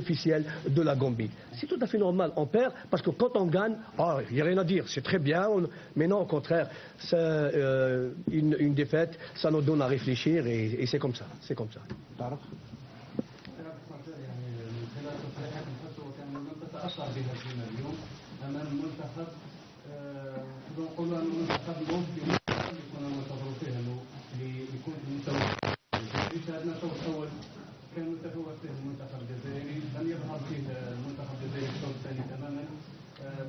officielle de la Gambie. C'est tout à fait normal, on perd, parce que quand on gagne, il n'y a rien à dire, c'est très bien, mais non, au contraire, une défaite, ça nous donne à réfléchir, et c'est comme ça, c'est comme ça. تأثر بهزيمة اليوم أمام منتخب نقولوا أنه منتخب ممكن يكون منتظروا فيه أنه يكون في المستوى. شاهدنا الشوط الأول كان متفوق فيه المنتخب الجزائري، لم يظهر فيه المنتخب الجزائري الشوط الثاني تماما.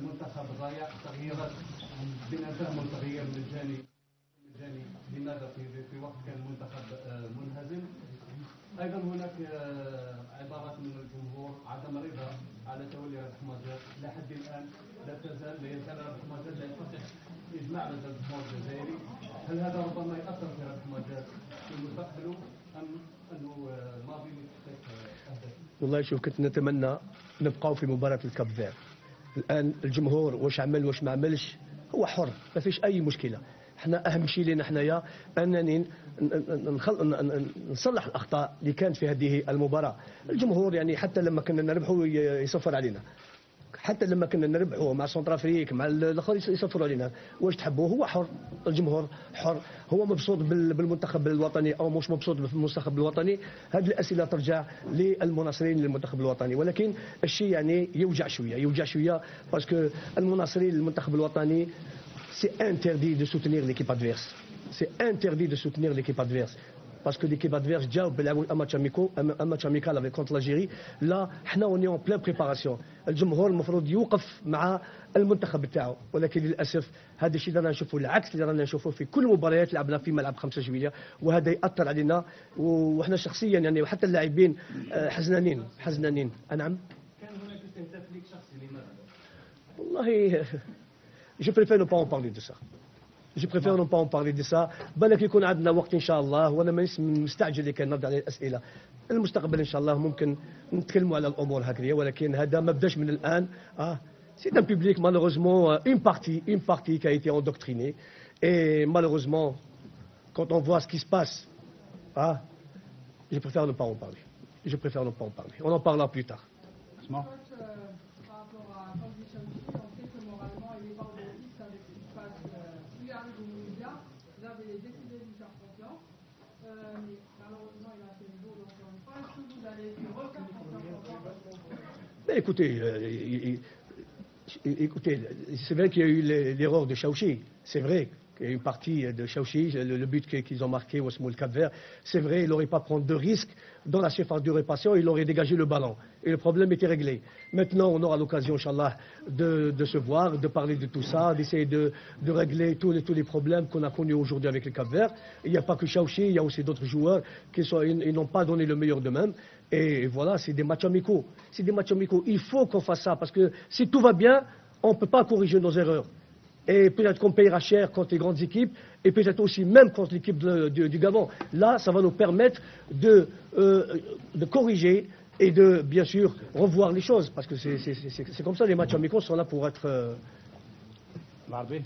منتخب ضايع، تغييرات بنا فهم تغيير مجاني لماذا في وقت كان المنتخب منهزم. ايضا هناك عبارات من الجمهور عدم رضا على تولي ربح مجال، لحد الان لا يزال ربح مجال لا يستطيع اجماع لدى الجمهور الجزائري. هل هذا ربما ياثر في ربح مجال في مستقبله ام انه ماضي لتحقيق اهداف؟ والله شوف، كنت نتمنى نبقاو في مباراة الكاب فير. الان الجمهور واش عمل واش ما عملش هو حر، ما فيش اي مشكله. احنا اهم شيء لنا حنايا انني نصلح الاخطاء اللي كانت في هذه المباراه. الجمهور يعني حتى لما كنا نربحوا يصفر علينا، حتى لما كنا نربحوا مع سنترافريك مع الاخر يصفروا علينا. واش تحبوا؟ هو حر، الجمهور حر، هو مبسوط بالمنتخب الوطني او مش مبسوط بالمنتخب الوطني. هذه الاسئله ترجع للمناصرين للمنتخب الوطني، ولكن الشيء يعني يوجع شويه باسكو المناصرين للمنتخب الوطني c'est interdit de soutenir l'équipe adverse. C'est interdit de soutenir l'équipe adverse. Parce que l'équipe adverse, déjà, un match amical avec contre l'Algérie. Là, on est en pleine préparation. الجمهور المفروض يوقف مع المنتخب تاعو، ولكن للاسف هذا الشيء اللي رانا نشوفه العكس اللي رانا نشوفه في كل المباريات لعبنا في ملعب 5 جويلية، وهذا ياثر علينا. وحنا شخصيا يعني وحتى اللاعبين حزنانين. نعم. كان هناك استهداف ليك شخصي لماذا؟ والله je préfère ne pas en parler de ça. Je préfère ne pas en parler de ça. بالك يكون عندنا وقت ان شاء الله، وانا مانيش مستعجل كان نرد على الاسئله. المستقبل ان شاء الله ممكن نتكلموا على الامور هكذا، ولكن هذا ما بداش من الان. C'est un public malheureusement une partie qui a été endoctrinée, et malheureusement quand on voit ce qui se passe, je préfère ne pas en parler. On en parlera plus tard. Mais écoutez, c'est vrai qu'il y a eu l'erreur de Chaouchi. C'est vrai qu'il y a eu une partie de Chaouchi, le but qu'ils ont marqué au Smoul Cap-Vert. C'est vrai, il n'aurait pas pris de risque dans la surface de réparation, il aurait dégagé le ballon. Et le problème était réglé. Maintenant, on aura l'occasion, Inch'Allah, de se voir, de parler de tout ça, d'essayer de régler tous les problèmes qu'on a connus aujourd'hui avec le Cap-Vert. Il n'y a pas que Chaouchi, il y a aussi d'autres joueurs qui n'ont pas donné le meilleur d'eux-mêmes. Et voilà, c'est des matchs amicaux. Il faut qu'on fasse ça, parce que si tout va bien, on ne peut pas corriger nos erreurs. Et peut-être qu'on payera cher contre les grandes équipes, et peut-être aussi même contre l'équipe du Gabon. Là, ça va nous permettre de corriger et de, bien sûr, revoir les choses. Parce que c'est comme ça, les matchs amicaux sont là pour être... Mardi.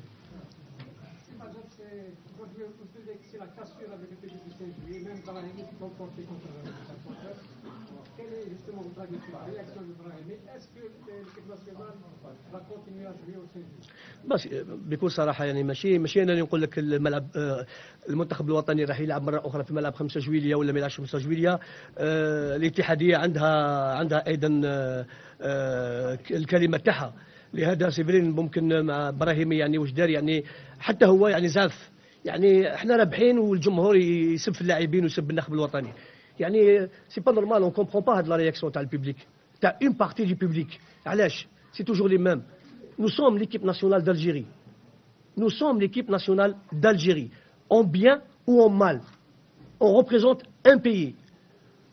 Quelle est justement votre avis sur la réaction de Brahimi? Est-ce que l'équipe nationale va continuer à jouer au Sénégal؟ بس بكل صراحه يعني ماشي انا اللي نقول لك الملعب المنتخب الوطني راح يلعب مره اخرى في ملعب 5 جويلية ولا ما يلعبش 5 جويلية. الاتحاديه عندها ايضا الكلمه تاعها. لهذا سيفرين ممكن مع ابراهيمي يعني واش دار، يعني حتى هو يعني زعف. يعني احنا رابحين والجمهور يسب في اللاعبين ويسب النخب الوطني. يعني سي با نورمال، اون كومبرون با هاد لا رياكسيون تاع البوبليك، تاع اون بارتي دو بوبليك. علاش؟ سي توجور لي ميم. Nous sommes l'équipe nationale d'Algérie. Nous sommes l'équipe nationale d'Algérie. En bien ou en mal. On représente un pays.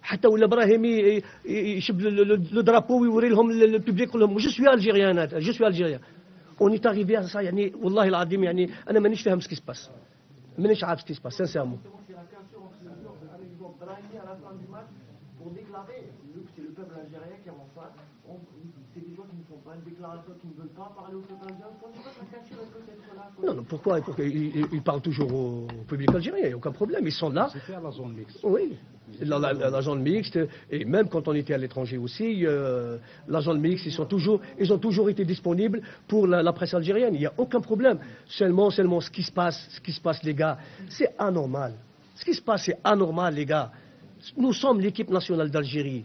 حتى ولا ابراهيمي يشب لو درابو ويوري لهم البوبليك يقول لهم جو سوي الجيريان، هذا جو سوي الجيريان. On est arrivé à ça يعني والله العظيم يعني انا مانيش فاهم سكي سباس. مانيش عارف سكي سباس sincèrement. pour déclarer, vu que c'est le peuple algérien qui est en face, c'est des gens qui ne font pas une déclaration, qui ne veulent pas parler au peuple algérien. Vous ne pensez pas que la cassure est peut-être là? Non, non, pourquoi ils parlent toujours au public algérien, il n'y a aucun problème, ils sont là. C'était à la zone mixte. Oui, la zone mixte, et même quand on était à l'étranger aussi, la zone mixte, ils ont toujours été disponibles pour la presse algérienne, il n'y a aucun problème. Seulement, ce qui se passe, les gars, c'est anormal. Ce qui se passe, c'est anormal, les gars. Nous sommes l'équipe nationale d'Algérie.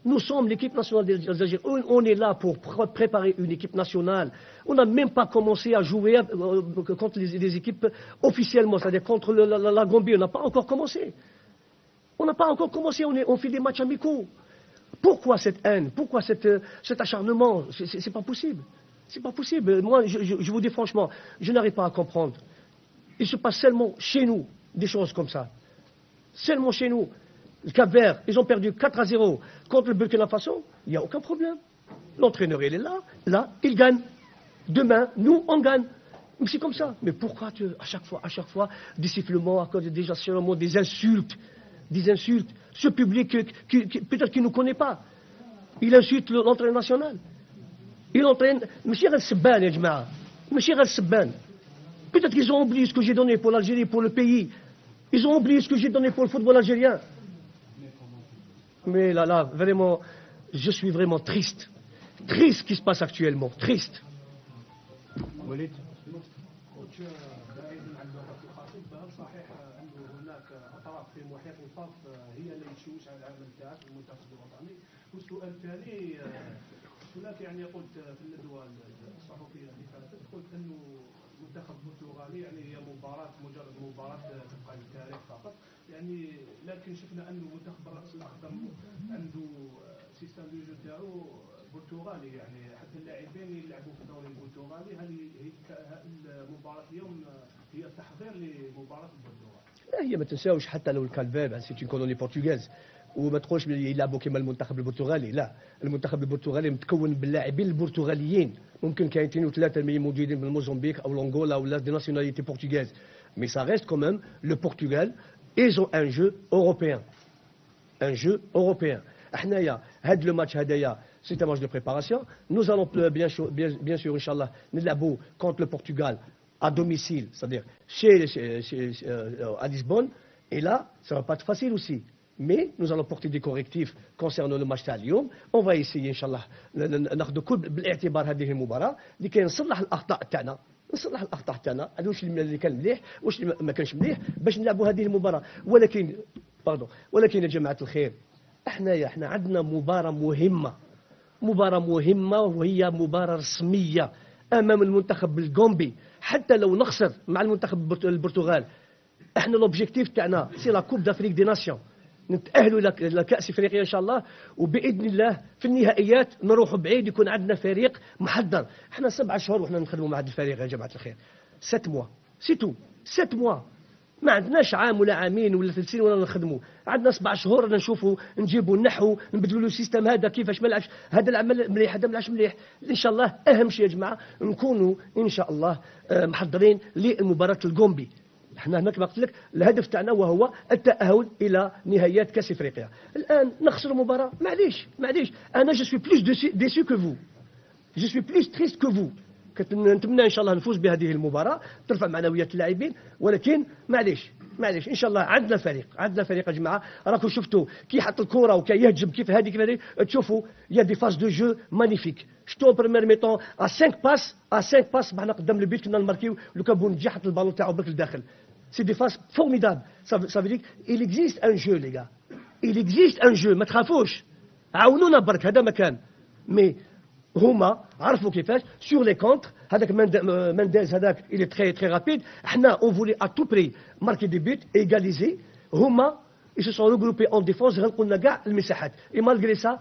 Nous sommes l'équipe nationale d'Algérie. On est là pour préparer une équipe nationale. On n'a même pas commencé à jouer contre les équipes officiellement, c'est-à-dire contre la Gambie. On n'a pas encore commencé. On n'a pas encore commencé, on fait des matchs amicaux. Pourquoi cette haine? Pourquoi cet acharnement? C'est pas possible. C'est pas possible. Moi, je vous dis franchement, je n'arrive pas à comprendre. Il se passe seulement chez nous des choses comme ça. Seulement chez nous. Le Cap-Vert, ils ont perdu 4-0 contre le Burkina Faso, il n'y a aucun problème. L'entraîneur, il est là, il gagne. Demain, nous, on gagne. Mais c'est comme ça. Mais pourquoi à chaque fois, des sifflements, des acharnements, des insultes? Ce public, peut-être qu'il ne nous connaît pas. Il insulte l'entraîneur national. Il entraîne. Monsieur Al-Sebban, ya Jama'a. Monsieur Al-Sebban. Peut-être qu'ils ont oublié ce que j'ai donné pour l'Algérie, pour le pays. Ils ont oublié ce que j'ai donné pour le football algérien. Mais là, vraiment, je suis vraiment triste. Triste ce qui se passe actuellement. Triste. وليد هل صحيح انه هناك اطراف في محيط الفرق هي اللي تشوش على العمل تاعك المنتخب الوطني؟ والسؤال الثاني هناك يعني قلت في الندوه الصحفيه اللي فاتت قلت انه المنتخب البرتغالي يعني هي مجرد مباراه تبقى للتاريخ فقط يعني لكن شفنا انه المنتخب الراس الاخضر عنده سيستم دو جو تاعو برتغالي يعني حتى اللاعبين يلعبوا في الدوري البرتغالي هل المباراه اليوم هي تحضير لمباراه البرتغال؟ لا هي ما تنساوش حتى لو الكالفير سي اون كولوني بورتوغيز وما تقولش يلعبوا كما المنتخب البرتغالي، لا المنتخب البرتغالي متكون باللاعبين البرتغاليين، ممكن كاين 2 و3 اللي موجودين من الموزمبيق او الانغولا ولا دي ناسيوناليتي بورتوغيز، مي سا ريست كوميم لو بورتوغال ils ont un jeu européen. Un jeu européen. حنايا هاد لو ماتش هدايا سي ان ماتش دو بريباراسيون. Nous allons bien sûr inchallah نلعبوا contre le Portugal à domicile, c'est-à-dire à Lisbonne. Et là, ça ne va pas être facile aussi. Mais nous allons porter des correctifs concernant le match تاع اليوم. On va essayer inchallah ناخذ كل بالاعتبار هذه المباراة لكي نصلح الأخطاء تاعنا. نصلح الاخطاء تاعنا، هذا واش اللي كان مليح واش اللي ما كانش مليح باش نلعبوا هذه المباراه. ولكن يا جماعه الخير، احنا عندنا مباراه مهمه وهي مباراه رسميه امام المنتخب الكومبي. حتى لو نخسر مع المنتخب البرتغال، احنا لوبجيكتيف تاعنا سي لا كوب دافريك دي ناسيون، نتأهلوا إلى كأس إفريقيا إن شاء الله، وبإذن الله في النهائيات نروحوا بعيد يكون عندنا فريق محضر. احنا 7 شهور وحنا نخدموا مع هذا الفريق يا جماعة الخير. 7 موا سي تو، 7 موا، ما عندناش عام ولا عامين ولا 3 سنين ولا نخدموا، عندنا 7 شهور نشوفوا نجيبوا النحو نبدلوا له السيستم هذا كيفاش ما لعبش، هذا العمل مليح هذا ما لعبش مليح. ان شاء الله اهم شيء يا جماعه نكونوا ان شاء الله محضرين للمباراه الكومبي. احنا هناك ما قلت لك الهدف تاعنا وهو التأهل الى نهائيات كاس افريقيا. الان نخسر مباراه، معليش انا جو سوي بلوس ديسو كو فو، جو سوي بلوس تريست كو فو. نتمنى ان شاء الله نفوز بهذه المباراه ترفع معنويات اللاعبين، ولكن معليش ان شاء الله عندنا فريق يا جماعه. راكم شفتوا كي حط الكره وكي يهجم كيف هذه تشوفوا يا دي فاز دو جو مانيفيك. شتو بريمير ميطون ا 5 باس بعنا قدام البيت كنا نماركيو لو كان بونجي حط البالون تاعو برك لداخل. C'est des phases formidables. Ça veut dire qu'il existe un jeu, les gars. Il existe un jeu. ما تخافوش. عاونونا برك هذا مكان. Mais هما عرفوا كيفاش sur les contres. هذاك مندز هذاك il est très rapide. احنا on voulait à tout prix marquer des buts et égaliser. هما ils se sont regroupés en défense غلقوا لنا كاع المساحات. Et malgré ça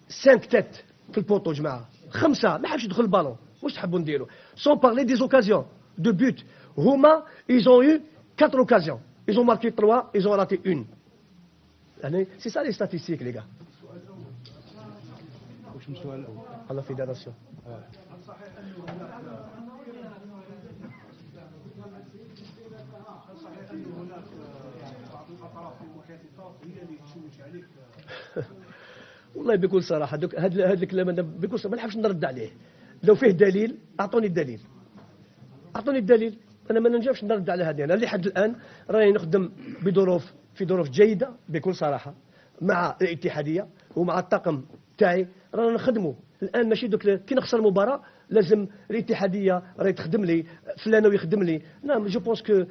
5 têtes في البوطو جماعة. 5 ما حبش يدخل البالون. واش تحبوا نديروا؟ Sans parler des occasions de but. هما ils ont eu 4 occasions. Ils ont marqué 3, ils ont raté 1. C'est ça les statistiques, les gars. واش السؤال الاول؟ على الفيدراسيون. هل صحيح انه هناك بعض الاطراف في محيط هي اللي تشوش عليك. والله بكل صراحه هذا الكلام انا بكل صراحه ما نحبش نرد عليه. لو فيه دليل اعطوني الدليل. اعطوني الدليل. انا ما ننجمش نرد على هذه. انا لحد الان راني نخدم في ظروف جيده بكل صراحه مع الاتحاديه ومع الطاقم تاعي. رانا نخدموا الان ماشي دوك كي نخسر المباراه لازم الاتحاديه راهي تخدم لي فلان ويخدم لي. نعم جو بونس كو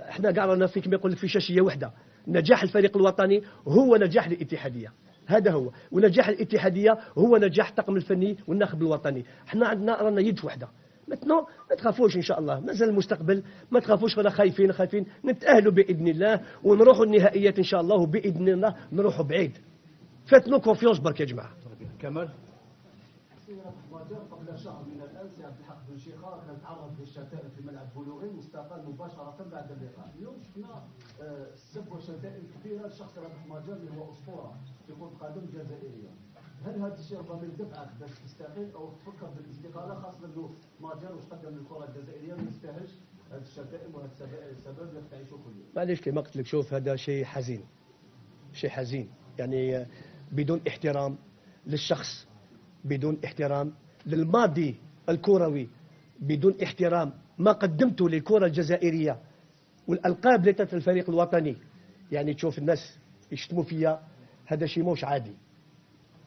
احنا كاع رانا في كما يقول لك في شاشيه واحده. نجاح الفريق الوطني هو نجاح الاتحاديه. هذا هو. ونجاح الاتحاديه هو نجاح الطاقم الفني والناخب الوطني. احنا عندنا رانا يد وحده. متنو ما تخافوش ان شاء الله مازال المستقبل. ما تخافوش رانا خايفين نتاهلوا باذن الله ونروحوا النهائيات ان شاء الله وباذن الله نروحوا بعيد. فاتنو كونفيونس برك يا جماعه. كمال. قبل شهر من الامس عبد الحق بن شيخه كان تعرض للشتائم في ملعب بلوغي واستقال مباشره بعد اللقاء. اليوم شفنا سب وشتائم كبيره لشخص رابح ماجر اللي هو اسطوره في كره القدم الجزائريه. هل هذا الشيء ربما يدفعك باش تستقيل او تفكر بالاستقاله خاصه انه ماجر واش قدم للكره الجزائريه ما يستاهلش هذه الشتائم وهذا السبب اللي تعيشوا كل يوم؟ معليش كما قلت لك شوف هذا شيء حزين يعني بدون احترام للشخص بدون احترام للماضي الكروي بدون احترام ما قدمته للكرة الجزائرية والألقاب اللي تاعت الفريق الوطني. يعني تشوف الناس يشتموا فيا هذا شيء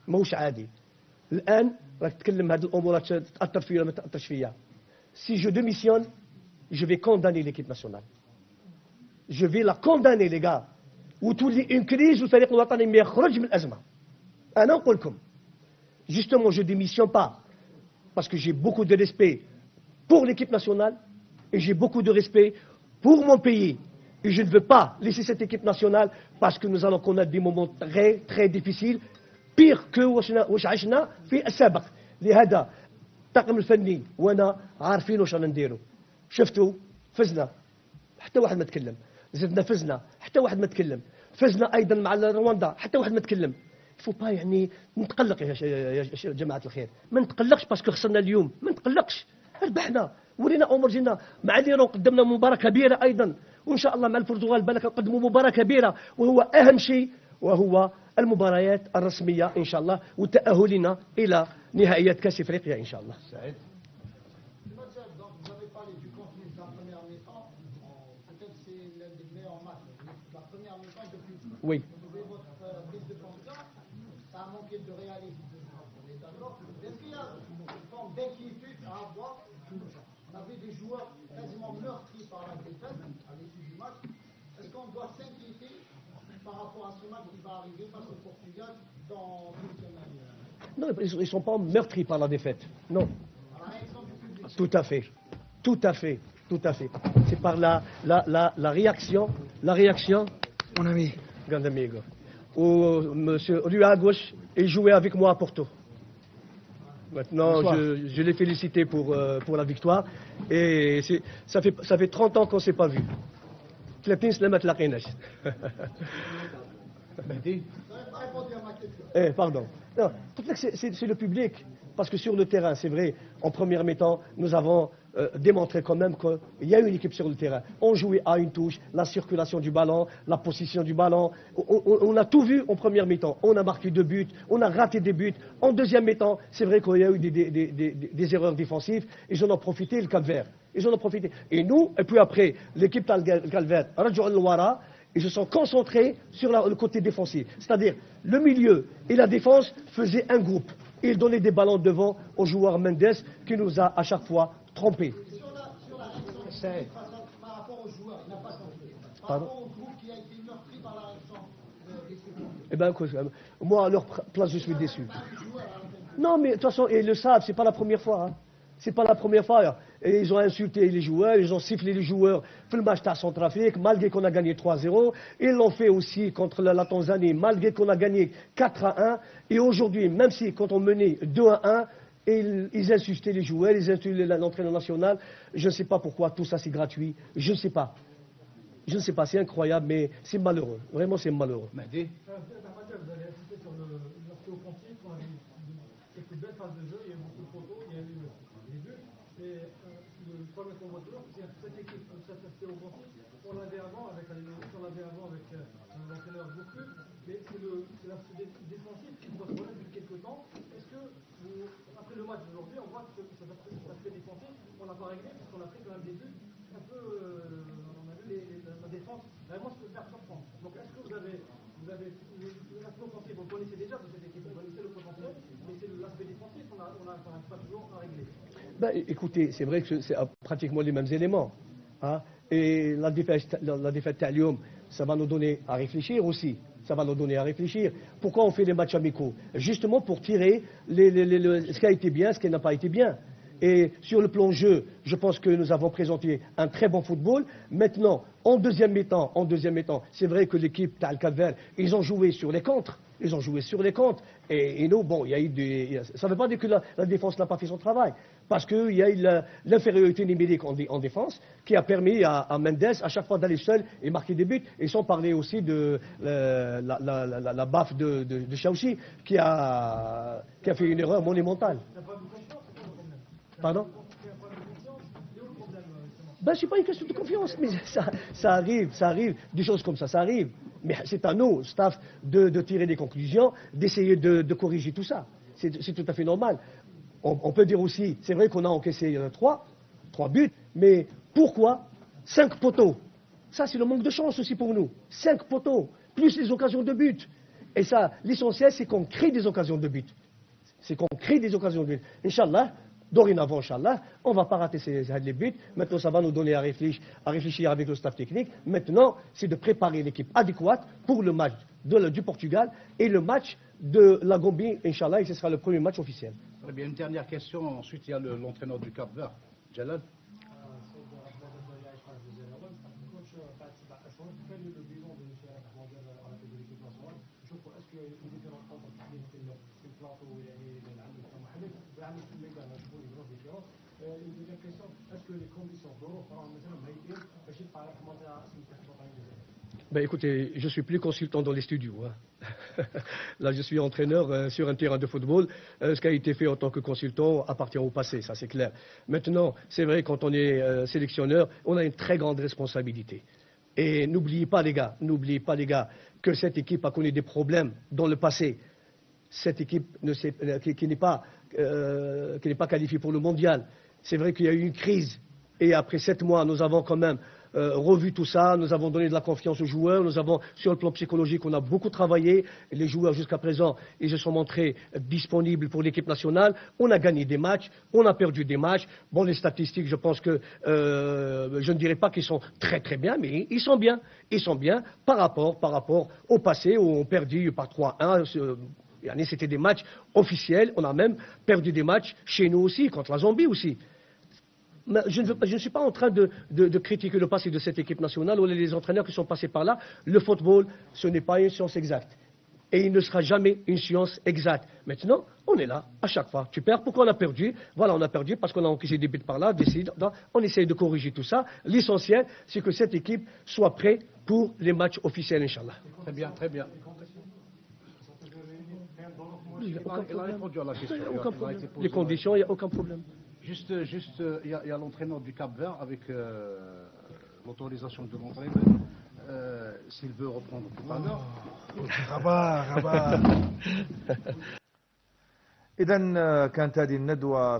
موش عادي. الآن راك تتكلم هذه الأمور تأثر فيا ولا ما تأثرش فيا. سي جو ديميسيون جو في كونداني ليكيب ناسيونال جو في لا كونداني لي غا وتولي اون كريز والفريق الوطني ما يخرج من الأزمة. أنا نقول لكم justement je démissionne pas parce que j'ai beaucoup de respect pour l'équipe nationale et j'ai beaucoup de respect pour mon pays et je ne veux pas laisser cette équipe nationale parce que nous allons connaître des moments très difficiles pire que واش عشنا في السابق. لهذا الطاقم الفني وانا عارفين واش رانا نديروا. شفتوا فزنا حتى واحد ما تكلم. زدنا فزنا حتى واحد ما تكلم. فزنا ايضا مع رواندا حتى واحد ما تكلم. فو با يعني نتقلق يا جماعه الخير. ما نتقلقش باسكو خسرنا اليوم. ما نتقلقش ربحنا ورينا امور جينا مع ليرون قدمنا مباراه كبيره ايضا وان شاء الله مع البرتغال بالك نقدموا مباراه كبيره وهو اهم شيء وهو المباريات الرسميه ان شاء الله وتاهلنا الى نهائيات كاس افريقيا ان شاء الله. سعيد. Oui. Ça a manqué de réalisme on est d'accord. Est-ce qu'il y a une forme d'inquiétude à avoir? On avait des joueurs quasiment meurtris par la défaite à l'issue du match. Est-ce qu'on doit s'inquiéter par rapport à ce match qui va arriver face au Portugal dans une semaine? Non, ils ne sont pas meurtris par la défaite. Non. À la réaction du public. Tout à fait. C'est par la réaction, mon ami, grand amigo, où M. Rui Águas est joué avec moi à Porto. Maintenant, je l'ai félicité pour la victoire. Et ça fait 30 ans qu'on ne s'est pas vu. 30 سنة ما تلاقيناش. مهدي. Pardon. Non, c'est le public. Parce que sur le terrain, c'est vrai, en première mi-temps, nous avons démontré quand même qu'il y a une équipe sur le terrain. On jouait à une touche, la circulation du ballon, la position du ballon. On a tout vu en première mi-temps. On a marqué 2 buts, on a raté des buts. En deuxième mi-temps, c'est vrai qu'il y a eu des erreurs défensives. Ils en ont profité, le Cap-Vert. Ils en ont profité. Et nous, et puis après, l'équipe Cap-Vert, ils se sont concentrés sur le côté défensif. C'est-à-dire, le milieu et la défense faisaient un groupe. Il donnait des ballons devant au joueur Mendes qui nous a à chaque fois trompés. Sur la réaction par rapport aux joueurs, il n'a pas changé. Par rapport au groupe qui a été meurtri par la réaction des secours. Eh bien, moi, à leur place, je suis déçu. Non, mais de toute façon, ils le savent, c'est pas la première fois. Hein. C'est pas la première fois. Et ils ont insulté les joueurs, ils ont sifflé les joueurs pour le match à Centrafrique, malgré qu'on a gagné 3-0. Ils l'ont fait aussi contre la Tanzanie, malgré qu'on a gagné 4-1. Et aujourd'hui, même si quand on menait 2-1, ils insultaient les joueurs, ils insultaient l'entraîneur national. Je ne sais pas pourquoi tout ça c'est gratuit. Je ne sais pas. Je ne sais pas, c'est incroyable, mais c'est malheureux. Vraiment, c'est malheureux. Mehdi. Vous avez insisté sur l'aspect offensif, on a eu quelques belles phases de jeu, il y a eu beaucoup de photos, il y a eu des buts. Et le problème qu'on voit toujours, c'est que cette équipe, cet aspect offensif, on l'avait avant avec Alinovich, on l'avait avant avec pas réglé parce qu'on a pris quand même des buts un peu. On a vu la défense vraiment se faire surprendre. Donc est-ce que vous avez l'aspect offensif, vous connaissez déjà de cette équipe, vous connaissez le potentiel, mais c'est l'aspect défensif qu'on n'arrive pas toujours à régler. Ben, écoutez, c'est vrai que c'est pratiquement les mêmes éléments. Hein. Et la défaite à Lyon, ça va nous donner à réfléchir aussi. Ça va nous donner à réfléchir. Pourquoi on fait les matchs amicaux? Justement pour tirer ce qui a été bien, ce qui n'a pas été bien. Et sur le plan jeu, je pense que nous avons présenté un très bon football. Maintenant, en deuxième mi-temps, c'est vrai que l'équipe Tal Cap-Vert, ils ont joué sur les contres. Et nous, bon, il y a eu ça ne veut pas dire que la défense n'a pas fait son travail. Parce qu'il y a eu l'infériorité numérique en défense qui a permis à Mendes à chaque fois d'aller seul et marquer des buts. Et sans parler aussi de la baffe de Chaouchi qui a fait une erreur monumentale. Pardon? Ben, c'est pas une question de confiance, mais ça arrive, des choses comme ça arrive. Mais c'est à nous, staff, de tirer des conclusions, d'essayer de corriger tout ça. C'est tout à fait normal. On peut dire aussi, c'est vrai qu'on a encaissé 3 buts, mais pourquoi 5 poteaux? Ça, c'est le manque de chance aussi pour nous. 5 poteaux, plus les occasions de but. Et ça, l'essentiel, c'est qu'on crée des occasions de but. Inch'Allah, dorénavant, Inch'Allah, on ne va pas rater les buts. Maintenant, ça va nous donner à réfléchir avec le staff technique. Maintenant, c'est de préparer l'équipe adéquate pour le match du Portugal et le match de la Gambie, Inch'Allah, et ce sera le premier match officiel. Très bien, une dernière question. Ensuite, il y a l'entraîneur du Cap-Vert, Jalal. Ben écoutez, je suis plus consultant dans les studios. Hein. Là, je suis entraîneur sur un terrain de football. Ce qui a été fait en tant que consultant appartient au passé, ça c'est clair. Maintenant, c'est vrai, quand on est sélectionneur, on a une très grande responsabilité. Et n'oubliez pas les gars, que cette équipe a connu des problèmes dans le passé. Cette équipe qui n'est pas qualifiée pour le mondial. C'est vrai qu'il y a eu une crise. Et après 7 mois, nous avons quand même revu tout ça, nous avons donné de la confiance aux joueurs, nous avons, sur le plan psychologique, on a beaucoup travaillé, et les joueurs jusqu'à présent, ils se sont montrés disponibles pour l'équipe nationale, on a gagné des matchs, on a perdu des matchs, bon les statistiques, je pense que, je ne dirais pas qu'ils sont très très bien, mais ils sont bien par rapport au passé où on perdu par 3-1, c'était des matchs officiels, on a même perdu des matchs chez nous aussi, contre la Zambie aussi. Je ne suis pas en train de critiquer le passé de cette équipe nationale ou les entraîneurs qui sont passés par là. Le football, ce n'est pas une science exacte. Et il ne sera jamais une science exacte. Maintenant, on est là, à chaque fois. Tu perds, pourquoi on a perdu? Voilà, on a perdu parce qu'on a encaissé des buts par là, on essaye de corriger tout ça. L'essentiel, c'est que cette équipe soit prête pour les matchs officiels, Inch'Allah. Très bien, très bien. Il a répondu à la question. Les conditions, il n'y a aucun problème. Juste, il y a l'entraîneur du Cap-Vert avec l'autorisation de l'entraîneur. S'il veut reprendre tout à l'heure. رباه إذا كانت هذه الندوة